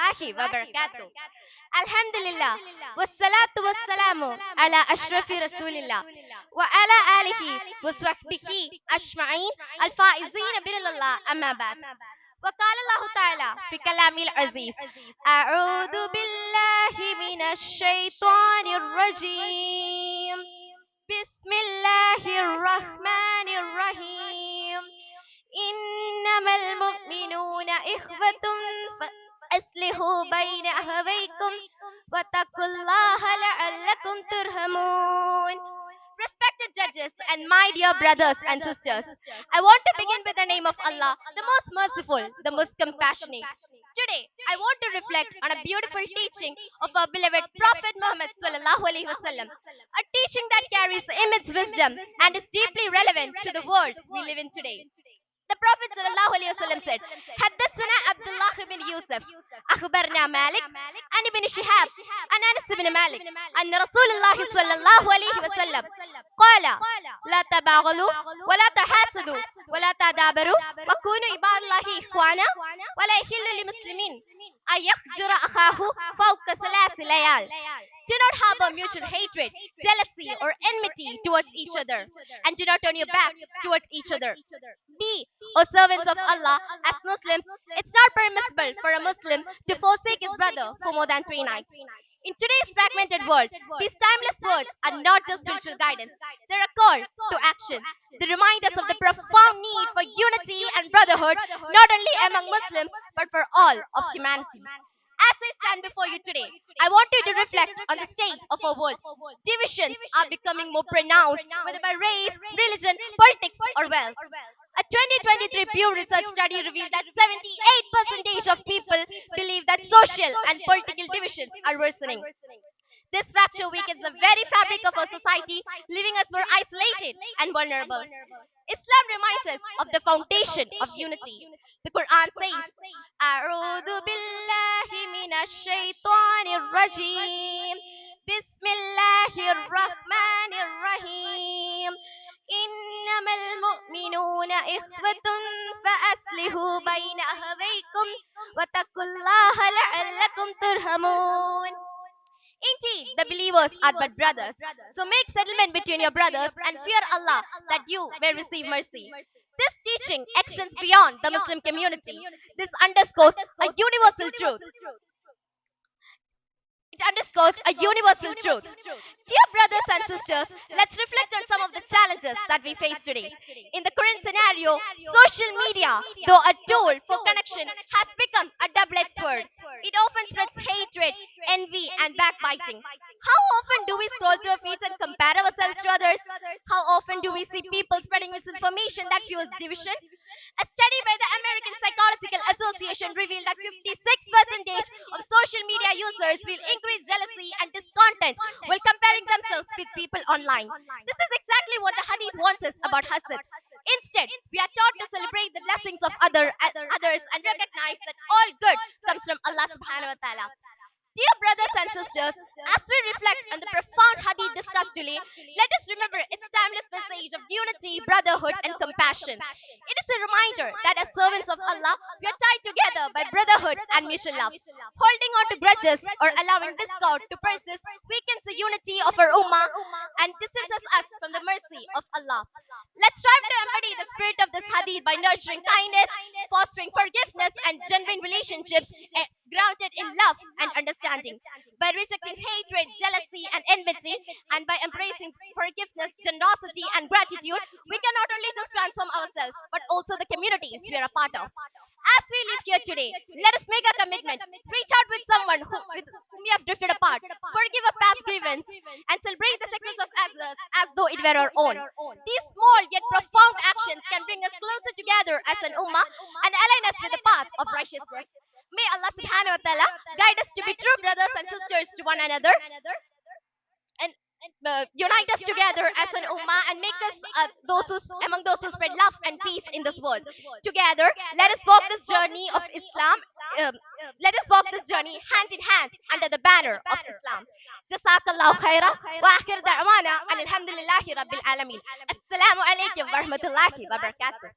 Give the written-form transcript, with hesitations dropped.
warahmatullahi wabarakatuh. Alhamdulillah, wassalatu wassalamu ala ashrafi rasulillah wa ala alihi wa sahbihi ajma'in al-faizin birillah amma ba'd. وقال الله تعالى في كلامه العزيز أعوذ بالله من الشيطان الرجيم بسم الله الرحمن الرحيم إنما المؤمنون إخوة فأصلحوا بين أخويكم واتقوا الله لعلكم ترحمون. Respected judges and my dear brothers and sisters, I want to begin with the name of Allah, the most merciful, the most compassionate. Today, I want to reflect on a beautiful teaching of our beloved Prophet Muhammad sallallahu alaihi wasallam, a teaching that carries immense wisdom and is deeply relevant to the world we live in today. The Prophet sallallahu alaihi wasallam said, "Haddathana Abdullah ibn Yusuf, akhbarna Malik, an ibn Shihab, an Anas ibn Malik, an Rasulullah sallallahu alaihi wasallam qala, la tabaghulu, wa la tahasadu, wa la tadabaru, wa kunu ibadallahi ikhwana, wa la yahillu li muslimin ay yakhjura akhahu fawqa thalath layal." Do not harbor mutual hatred, jealousy, or enmity towards each other, and do not turn your backs towards each other. Be, O servants of Allah, as Muslims, it's not permissible for a Muslim to forsake his brother for more than 3 nights. In today's fragmented world, these timeless words are not just spiritual guidance, they're a call to action. They remind us of the profound need for unity and brotherhood, not only among Muslims, but for all of humanity. As I stand before you today, I want you to reflect on the state of our world. Divisions are becoming more pronounced, whether by race, religion, politics, or wealth. A 2023 Pew Research study revealed that 78% of people believe that social and political divisions are worsening. This fracture weakens the very fabric of our society, leaving us more isolated and vulnerable. Islam reminds us of the foundation of unity. The Quran says, "A'udhu billahi minash shaitanir rajim. Bismillahir rahmanir rahim. Innamal mu'minuna ikhwatun fa'aslihu bayna akhawaykum wattaqullaha la'allakum turhamun." Indeed, the believers are but brothers. So make settlement between your brothers and fear Allah that you may receive mercy. This teaching extends beyond the Muslim community. This underscores a universal truth. It underscores a universal truth. Dear brothers and sisters, let's reflect on some of the challenges that we face today. In the current scenario, social media, though a tool for connection, has become a double-edged sword. It often spreads hatred, envy, and backbiting. How often do we scroll through our feeds and compare ourselves to others? How often do we see people spreading misinformation that fuels division? A study by the American Psychological Association revealed that 56% of social media users feel increased jealousy and discontent while comparing themselves with people online. This is exactly what the Hadith warns us about hasad. Instead, we are taught to celebrate the blessings of others and recognize that all good comes from Allah subhanahu wa ta'ala. Dear brothers and sisters, as we reflect on the profound hadith discussed today, let us remember its timeless message of unity, brotherhood, and compassion. It is a reminder that as servants of Allah, we are tied together by brotherhood and mutual love. Holding on to grudges or allowing discord to persist weakens the unity of our ummah and distances us from the mercy of Allah. Let's strive to embody the spirit of this hadith by nurturing kindness, fostering forgiveness, and genuine relationships grounded in love and understanding. By rejecting hatred, jealousy, and enmity, and by embracing forgiveness, generosity, and gratitude, we can not only just transform ourselves, but also the communities we are a part of. As we live here today, let us make a commitment. Reach out with someone with whom we have drifted apart. Forgive a past grievance and celebrate the success of others as though it were our own. These small yet profound actions can bring us closer together as an ummah and align us with the path of righteousness. May Allah subhanahu wa ta'ala guide us to be true brothers and sisters to one another and unite us together as an ummah and make us among those who spread love and peace in this world. Together, let us walk this journey of Islam. Let us walk this journey hand in hand under the banner of Islam. Jazakallahu khaira wa akhir da'wana alhamdulillahi rabbil alamin. Assalamu alaikum wa rahmatullahi wa barakatuh.